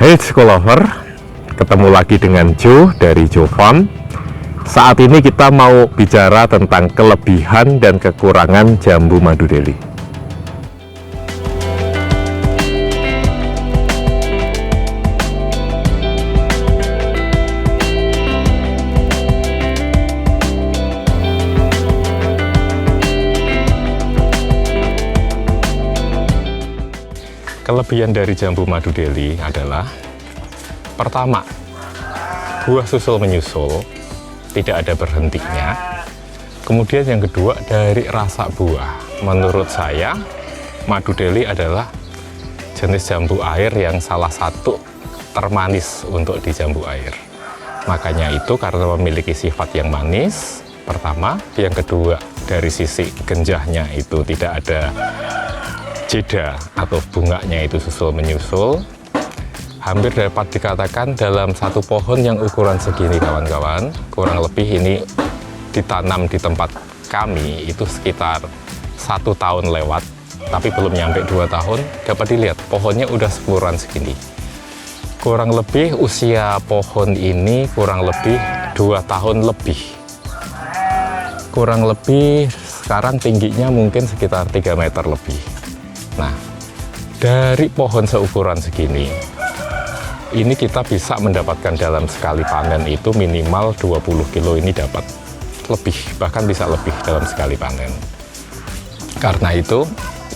Hey Skolover, ketemu lagi dengan Joe dari Joe Farm. Saat ini kita mau bicara tentang kelebihan dan kekurangan jambu madu Delhi. Kelebihan dari jambu madu Delhi adalah, pertama, buah susul menyusul, tidak ada berhentinya. Kemudian yang kedua, dari rasa buah, menurut saya madu Delhi adalah jenis jambu air yang salah satu termanis untuk di jambu air. Makanya itu karena memiliki sifat yang manis, pertama. Yang kedua, dari sisi genjahnya itu tidak ada jeda atau bunganya itu susul menyusul. Hampir dapat dikatakan dalam satu pohon yang ukuran segini kawan-kawan, kurang lebih ini ditanam di tempat kami itu sekitar 1 tahun lewat, tapi belum nyampe 2 tahun. Dapat dilihat pohonnya udah seukuran segini. Kurang lebih usia pohon ini kurang lebih 2 tahun lebih. Kurang lebih sekarang tingginya mungkin sekitar 3 meter lebih. Nah, dari pohon seukuran segini, ini kita bisa mendapatkan dalam sekali panen itu minimal 20 kilo ini dapat lebih, bahkan bisa lebih dalam sekali panen. Karena itu,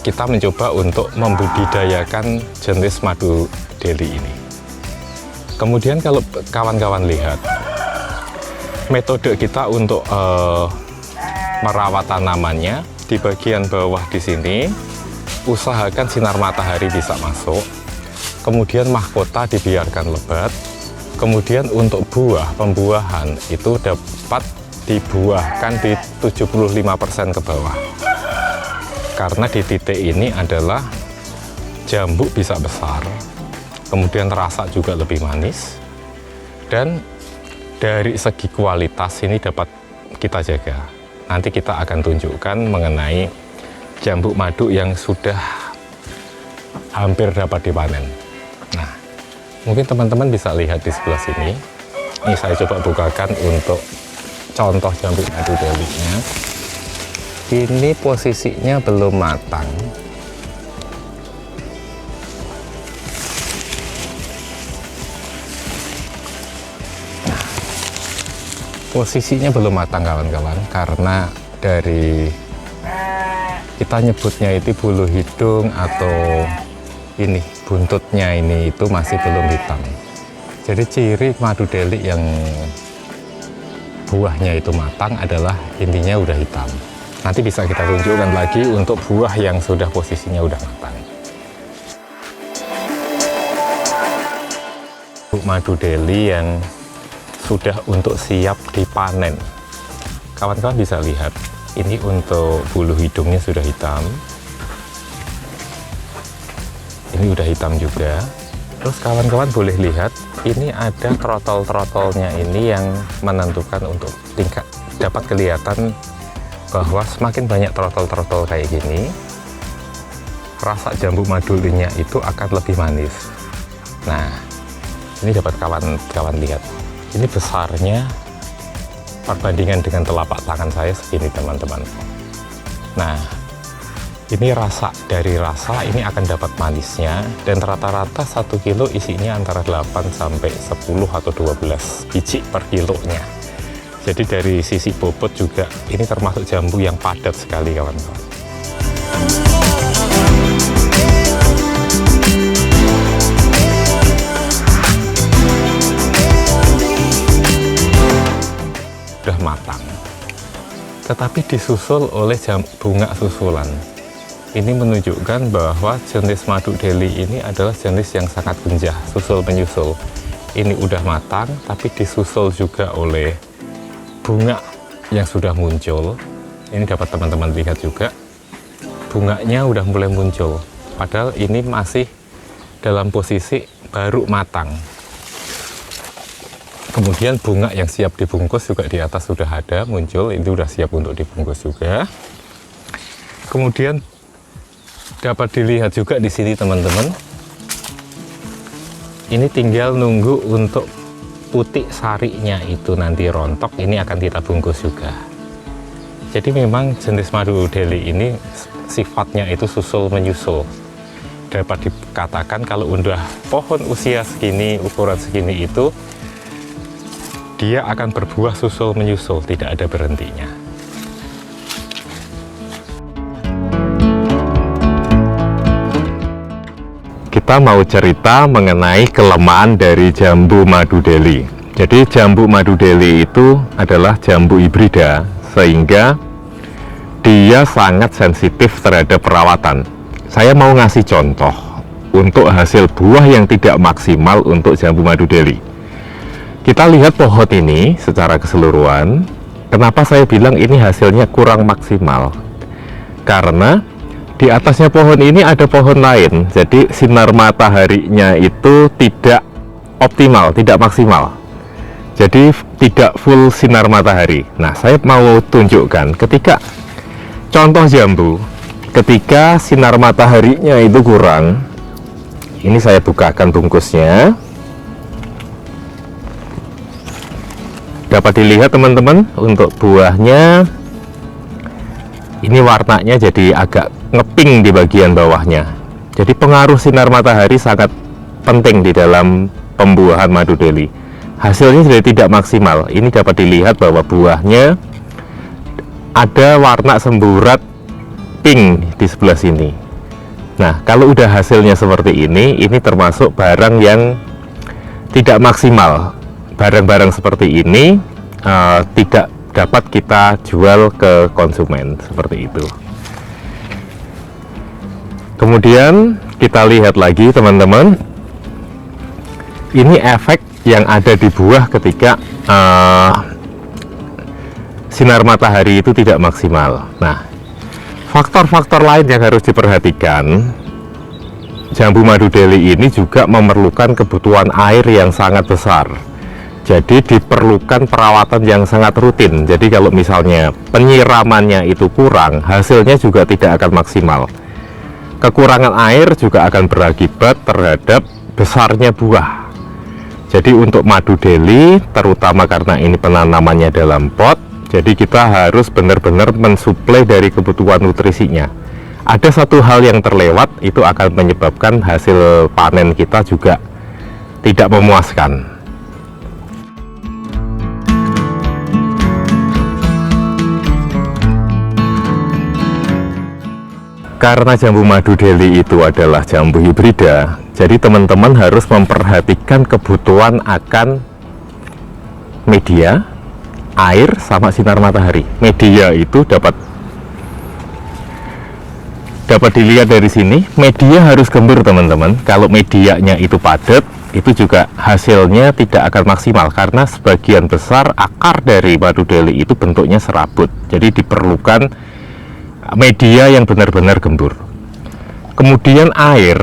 kita mencoba untuk membudidayakan jenis madu Delhi ini. Kemudian kalau kawan-kawan lihat, metode kita untuk merawat tanamannya, di bagian bawah di sini, usahakan sinar matahari bisa masuk, kemudian mahkota dibiarkan lebat, kemudian untuk buah, pembuahan itu dapat dibuahkan di 75% ke bawah. Karena di titik ini adalah jambu bisa besar, kemudian rasa juga lebih manis, dan dari segi kualitas ini dapat kita jaga. Nanti kita akan tunjukkan mengenai jambu madu yang sudah hampir dapat dipanen. Nah, mungkin teman-teman bisa lihat di sebelah sini. Ini saya coba bukakan untuk contoh jambu madu Delhi-nya. Ini posisinya belum matang. Nah, posisinya belum matang kawan-kawan, karena dari kita nyebutnya itu bulu hidung atau ini buntutnya ini itu masih belum hitam. Jadi ciri madu Delhi yang buahnya itu matang adalah intinya udah hitam. Nanti bisa kita tunjukkan lagi untuk buah yang sudah posisinya udah matang. Madu Delhi yang sudah untuk siap dipanen, kawan-kawan bisa lihat. Ini untuk bulu hidungnya sudah hitam. Ini udah hitam juga. Terus kawan-kawan boleh lihat, ini ada trotol-trotolnya ini yang menentukan untuk tingkat, dapat kelihatan bahwa semakin banyak trotol-trotol kayak gini, rasa jambu madunya itu akan lebih manis. Nah, ini dapat kawan-kawan lihat. Ini besarnya perbandingan dengan telapak tangan saya segini teman-teman. Nah, ini dari rasa ini akan dapat manisnya, dan rata-rata 1 kilo isinya antara 8 sampai 10 atau 12 biji per kilonya. Jadi dari sisi bobot juga ini termasuk jambu yang padat sekali kawan-kawan. Sudah matang, tetapi disusul oleh bunga susulan. Ini menunjukkan bahwa jenis madu Delhi ini adalah jenis yang sangat genjah, susul menyusul. Ini udah matang, tapi disusul juga oleh bunga yang sudah muncul. Ini dapat teman-teman lihat juga, bunganya udah mulai muncul, padahal ini masih dalam posisi baru matang. Kemudian bunga yang siap dibungkus juga di atas sudah ada muncul, itu sudah siap untuk dibungkus juga. Kemudian dapat dilihat juga di sini teman-teman, Ini tinggal nunggu untuk putih sarinya itu nanti rontok, ini akan kita bungkus juga. Jadi memang jenis madu Delhi ini sifatnya itu susul menyusul. Dapat dikatakan kalau udah pohon usia segini, ukuran segini itu, dia akan berbuah susul menyusul, tidak ada berhentinya. Kita mau cerita mengenai kelemahan dari jambu madu Delhi. Jadi jambu madu Delhi itu adalah jambu hibrida, sehingga dia sangat sensitif terhadap perawatan. Saya mau ngasih contoh untuk hasil buah yang tidak maksimal untuk jambu madu Delhi. Kita lihat pohon ini secara keseluruhan. Kenapa saya bilang ini hasilnya kurang maksimal? Karena di atasnya pohon ini ada pohon lain, jadi sinar mataharinya itu tidak optimal, tidak maksimal. Jadi tidak full sinar matahari. Nah, saya mau tunjukkan ketika contoh jambu, ketika sinar mataharinya itu kurang. Ini saya bukakan bungkusnya. Dapat dilihat teman-teman, untuk buahnya ini warnanya jadi agak ngeping di bagian bawahnya. Jadi pengaruh sinar matahari sangat penting di dalam pembuahan madu Delhi. Hasilnya jadi tidak maksimal. Ini dapat dilihat bahwa buahnya ada warna semburat pink di sebelah sini. Nah, kalau udah hasilnya seperti ini termasuk barang yang tidak maksimal. Barang-barang seperti ini tidak dapat kita jual ke konsumen, seperti itu. Kemudian kita lihat lagi teman-teman, ini efek yang ada di buah ketika sinar matahari itu tidak maksimal. Nah, faktor-faktor lain yang harus diperhatikan, jambu madu Delhi ini juga memerlukan kebutuhan air yang sangat besar. Jadi diperlukan perawatan yang sangat rutin. Jadi kalau misalnya penyiramannya itu kurang, hasilnya juga tidak akan maksimal. Kekurangan air juga akan berakibat terhadap besarnya buah. Jadi untuk madu Delhi, terutama karena ini penanamannya dalam pot, jadi kita harus benar-benar mensuplai dari kebutuhan nutrisinya. Ada satu hal yang terlewat, itu akan menyebabkan hasil panen kita juga tidak memuaskan. Karena jambu madu Delhi itu adalah jambu hibrida, jadi teman-teman harus memperhatikan kebutuhan akan media, air, sama sinar matahari. Media itu dapat dilihat dari sini. Media harus gembur teman-teman. Kalau medianya itu padat, itu juga hasilnya tidak akan maksimal, karena sebagian besar akar dari madu Delhi itu bentuknya serabut. Jadi diperlukan media yang benar-benar gembur. Kemudian air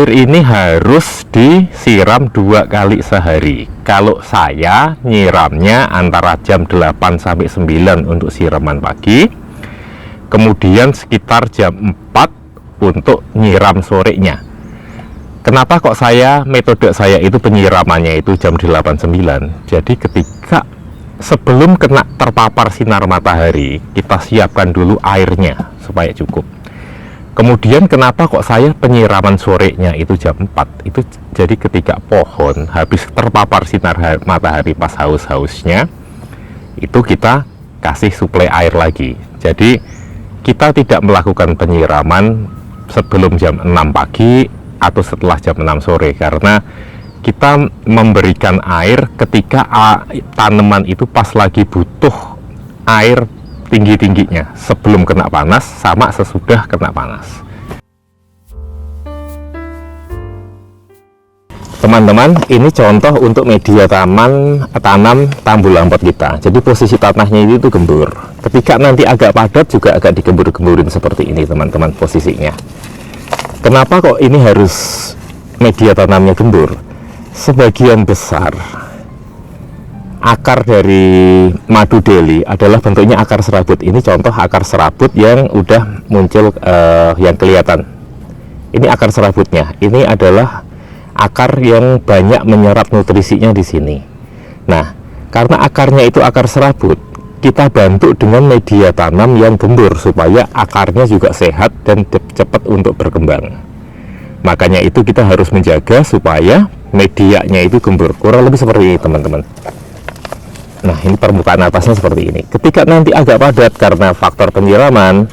ini harus disiram 2 kali sehari. Kalau saya nyiramnya antara jam 8 sampai 9 untuk siraman pagi, kemudian sekitar jam 4 untuk nyiram sorenya. Kenapa kok metode saya itu penyiramannya itu jam 8-9? Jadi ketika sebelum kena terpapar sinar matahari, kita siapkan dulu airnya supaya cukup. Kemudian kenapa kok saya penyiraman sorenya itu jam 4? Itu jadi ketika pohon habis terpapar sinar matahari pas haus-hausnya, itu kita kasih suplai air lagi. Jadi kita tidak melakukan penyiraman sebelum jam 6 pagi atau setelah jam 6 sore, karena kita memberikan air ketika tanaman itu pas lagi butuh air tinggi-tingginya, sebelum kena panas sama sesudah kena panas. Teman-teman, ini contoh untuk media tanam tambul lampot kita. Jadi posisi tanahnya itu gembur. Ketika nanti agak padat juga agak digembur-gemburin seperti ini teman-teman posisinya. Kenapa kok ini harus media tanamnya gembur? Sebagian besar akar dari madu Delhi adalah bentuknya akar serabut. Ini contoh akar serabut yang udah muncul, yang kelihatan. Ini akar serabutnya. Ini adalah akar yang banyak menyerap nutrisinya di sini. Nah, karena akarnya itu akar serabut, kita bantu dengan media tanam yang gembur supaya akarnya juga sehat dan cepat untuk berkembang. Makanya itu kita harus menjaga supaya medianya itu gembur, kurang lebih seperti ini teman-teman. Nah, ini permukaan atasnya seperti ini. Ketika nanti agak padat karena faktor penyiraman,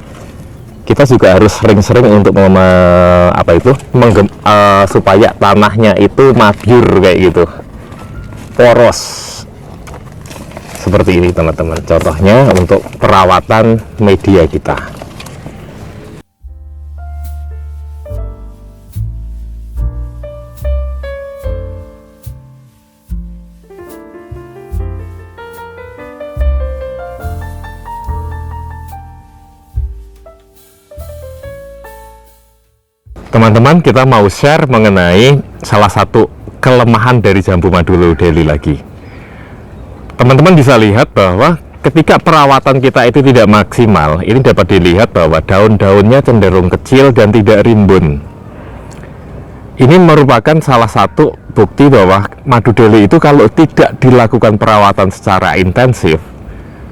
kita juga harus sering-sering untuk supaya tanahnya itu mabyur kayak gitu, poros seperti ini teman-teman. Contohnya untuk perawatan media kita. Teman-teman, kita mau share mengenai salah satu kelemahan dari jambu madu Delhi lagi. Teman-teman bisa lihat bahwa ketika perawatan kita itu tidak maksimal, ini dapat dilihat bahwa daun-daunnya cenderung kecil dan tidak rimbun. Ini merupakan salah satu bukti bahwa madu Delhi itu kalau tidak dilakukan perawatan secara intensif,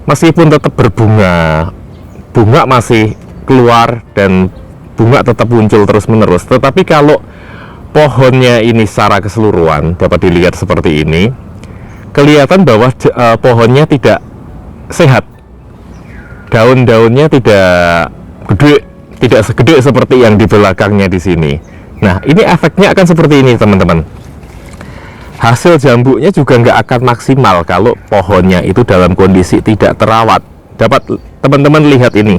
meskipun tetap berbunga, bunga masih keluar dan bunga tetap muncul terus-menerus, tetapi kalau pohonnya ini secara keseluruhan dapat dilihat seperti ini, kelihatan bahwa pohonnya tidak sehat, daun-daunnya tidak gede, tidak segede seperti yang di belakangnya di sini. Nah, ini efeknya akan seperti ini teman-teman. Hasil jambunya juga nggak akan maksimal kalau pohonnya itu dalam kondisi tidak terawat. Dapat teman-teman lihat ini,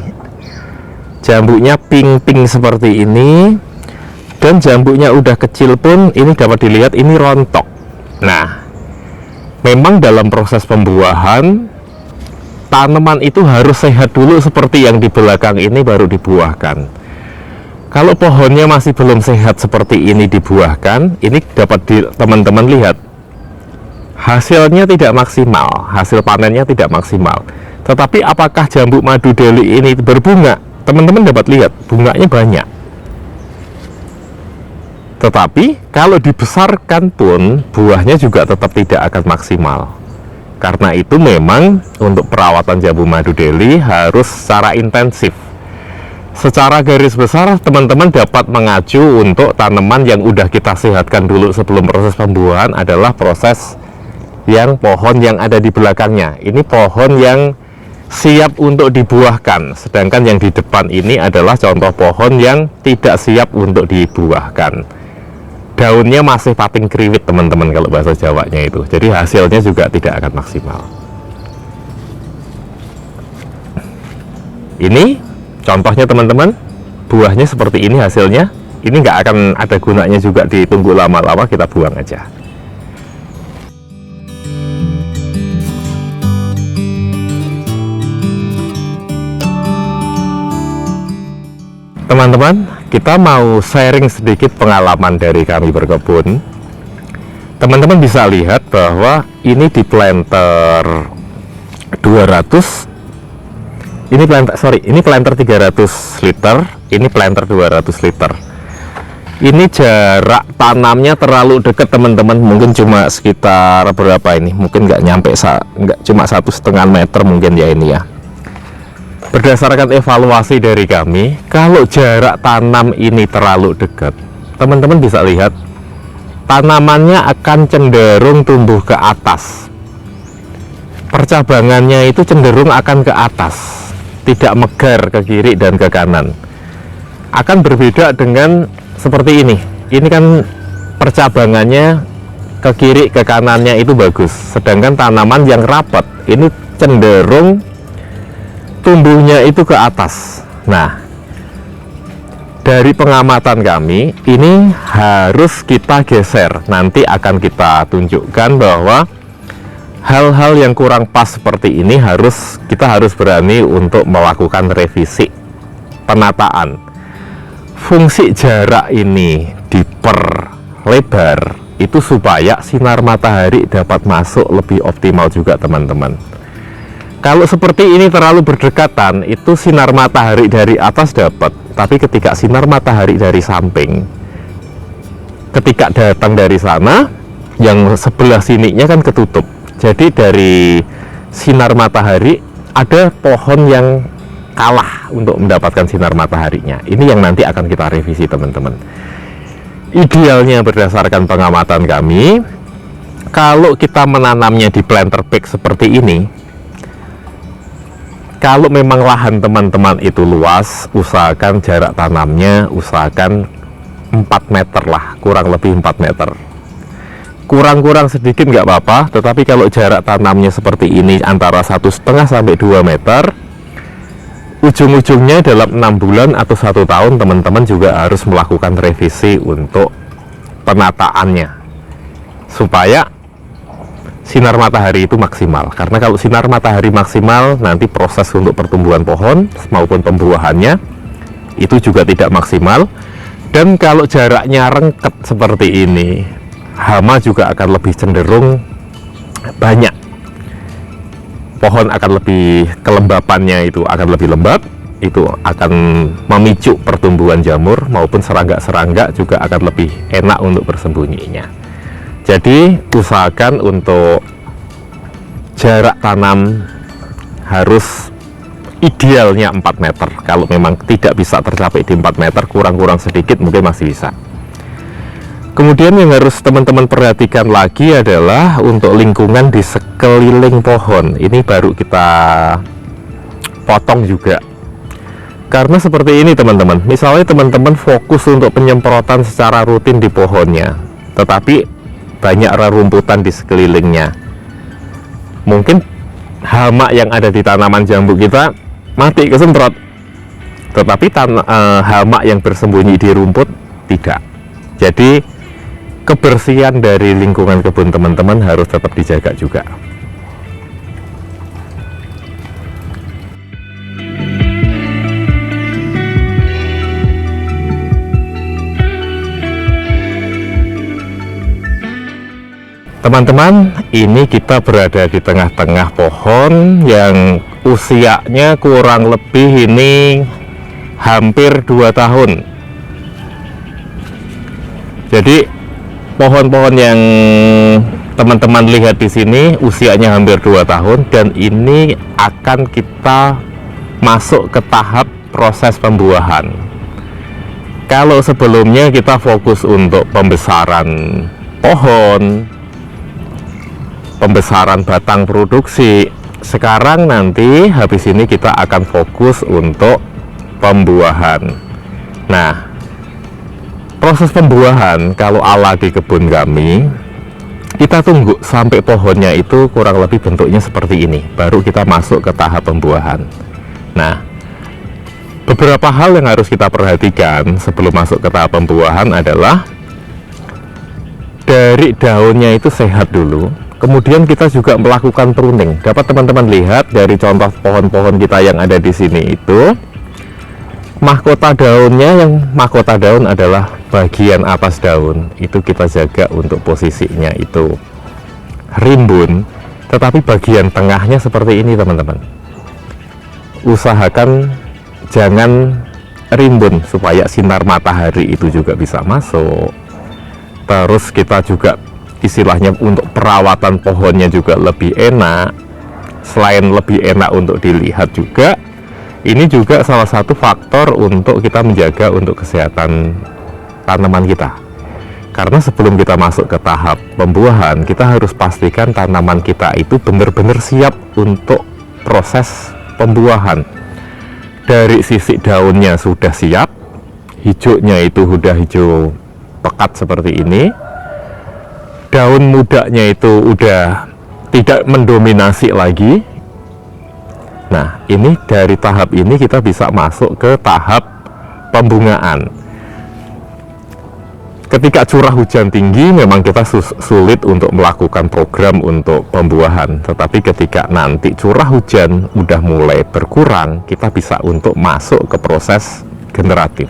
jambunya pink-pink seperti ini, dan jambunya udah kecil pun ini dapat dilihat ini rontok. Nah, memang dalam proses pembuahan tanaman itu harus sehat dulu seperti yang di belakang ini baru dibuahkan. Kalau pohonnya masih belum sehat seperti ini dibuahkan, ini dapat teman-teman lihat hasilnya tidak maksimal, hasil panennya tidak maksimal. Tetapi apakah jambu madu Delhi ini berbunga? Teman-teman dapat lihat bunganya banyak, tetapi kalau dibesarkan pun buahnya juga tetap tidak akan maksimal. Karena itu memang untuk perawatan jambu madu Delhi harus secara intensif. Secara garis besar teman-teman dapat mengacu untuk tanaman yang udah kita sehatkan dulu sebelum proses pembuahan adalah proses yang pohon yang ada di belakangnya. Ini pohon yang siap untuk dibuahkan, sedangkan yang di depan ini adalah contoh pohon yang tidak siap untuk dibuahkan. Daunnya masih pating kriwit teman-teman kalau bahasa Jawanya itu, jadi hasilnya juga tidak akan maksimal. Ini contohnya teman-teman, buahnya seperti ini hasilnya. Ini nggak akan ada gunanya juga ditunggu lama-lama, kita buang aja. Teman-teman, kita mau sharing sedikit pengalaman dari kami berkebun. Teman-teman bisa lihat bahwa ini di planter 200, ini planter 300 liter, ini planter 200 liter. Ini jarak tanamnya terlalu dekat teman-teman, mungkin cuma sekitar berapa ini, mungkin nggak nyampe, nggak, cuma 1,5 meter mungkin ya ini ya. Berdasarkan evaluasi dari kami, kalau jarak tanam ini terlalu dekat, teman-teman bisa lihat tanamannya akan cenderung tumbuh ke atas, percabangannya itu cenderung akan ke atas, tidak megar ke kiri dan ke kanan. Akan berbeda dengan seperti ini kan percabangannya ke kiri ke kanannya itu bagus, sedangkan tanaman yang rapat ini cenderung tumbuhnya itu ke atas. Nah, dari pengamatan kami ini harus kita geser. Nanti akan kita tunjukkan bahwa hal-hal yang kurang pas seperti ini kita harus berani untuk melakukan revisi, penataan. Fungsi jarak ini diperlebar itu supaya sinar matahari dapat masuk lebih optimal juga teman-teman. Kalau seperti ini terlalu berdekatan, itu sinar matahari dari atas dapat, tapi ketika sinar matahari dari samping, ketika datang dari sana, yang sebelah sininya kan ketutup. Jadi dari sinar matahari ada pohon yang kalah untuk mendapatkan sinar mataharinya. Ini yang nanti akan kita revisi teman-teman. Idealnya berdasarkan pengamatan kami, kalau kita menanamnya di planter bag seperti ini, kalau memang lahan teman-teman itu luas, usahakan jarak tanamnya usahakan 4 meter lah, kurang lebih 4 meter. Kurang-kurang sedikit nggak apa-apa, tetapi kalau jarak tanamnya seperti ini antara 1,5 sampai 2 meter, ujung-ujungnya dalam 6 bulan atau 1 tahun teman-teman juga harus melakukan revisi untuk penataannya supaya sinar matahari itu maksimal. Karena kalau sinar matahari maksimal, nanti proses untuk pertumbuhan pohon maupun pembuahannya itu juga tidak maksimal. Dan kalau jaraknya rengket seperti ini, hama juga akan lebih cenderung banyak. Pohon akan lebih, kelembapannya itu akan lebih lembab, itu akan memicu pertumbuhan jamur maupun serangga-serangga juga akan lebih enak untuk bersembunyinya. Jadi usahakan untuk jarak tanam harus idealnya 4 meter. Kalau memang tidak bisa tercapai di 4 meter, kurang-kurang sedikit mungkin masih bisa. Kemudian yang harus teman-teman perhatikan lagi adalah untuk lingkungan di sekeliling pohon. Ini baru kita potong juga. Karena seperti ini teman-teman, misalnya teman-teman fokus untuk penyemprotan secara rutin di pohonnya, tetapi banyak rerumputan di sekelilingnya. Mungkin hama yang ada di tanaman jambu kita mati kesemprot, tetapi hama yang bersembunyi di rumput tidak. Jadi kebersihan dari lingkungan kebun teman-teman harus tetap dijaga juga. Teman-teman, ini kita berada di tengah-tengah pohon yang usianya kurang lebih ini hampir 2 tahun. Jadi pohon-pohon yang teman-teman lihat di sini usianya hampir 2 tahun dan ini akan kita masuk ke tahap proses pembuahan. Kalau sebelumnya kita fokus untuk pembesaran pohon, pembesaran batang produksi, sekarang nanti habis ini kita akan fokus untuk pembuahan. Nah, proses pembuahan kalau ala di kebun kami, kita tunggu sampai pohonnya itu kurang lebih bentuknya seperti ini, baru kita masuk ke tahap pembuahan. Nah, beberapa hal yang harus kita perhatikan sebelum masuk ke tahap pembuahan adalah dari daunnya itu sehat dulu. Kemudian kita juga melakukan pruning. Dapat teman-teman lihat dari contoh pohon-pohon kita yang ada di sini itu, mahkota daunnya, yang mahkota daun adalah bagian atas daun. Itu kita jaga untuk posisinya itu rimbun, tetapi bagian tengahnya seperti ini teman-teman. Usahakan jangan rimbun supaya sinar matahari itu juga bisa masuk. Terus kita juga istilahnya untuk perawatan pohonnya juga lebih enak. Selain lebih enak untuk dilihat juga, ini juga salah satu faktor untuk kita menjaga untuk kesehatan tanaman kita. Karena sebelum kita masuk ke tahap pembuahan, kita harus pastikan tanaman kita itu benar-benar siap untuk proses pembuahan. Dari sisi daunnya sudah siap, hijaunya itu sudah hijau pekat seperti ini, daun mudanya itu udah tidak mendominasi lagi. Nah, ini dari tahap ini kita bisa masuk ke tahap pembungaan. Ketika curah hujan tinggi, memang kita sulit untuk melakukan program untuk pembuahan. Tetapi ketika nanti curah hujan udah mulai berkurang, kita bisa untuk masuk ke proses generatif.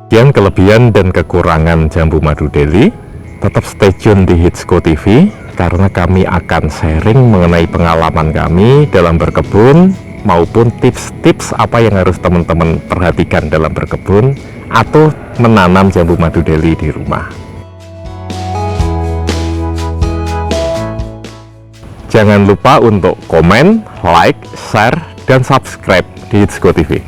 Sekian kelebihan dan kekurangan jambu madu Delhi. Tetap stay tune di Hitsco TV, karena kami akan sharing mengenai pengalaman kami dalam berkebun maupun tips-tips apa yang harus teman-teman perhatikan dalam berkebun atau menanam jambu madu Delhi di rumah. Jangan lupa untuk komen, like, share, dan subscribe di It's Go TV.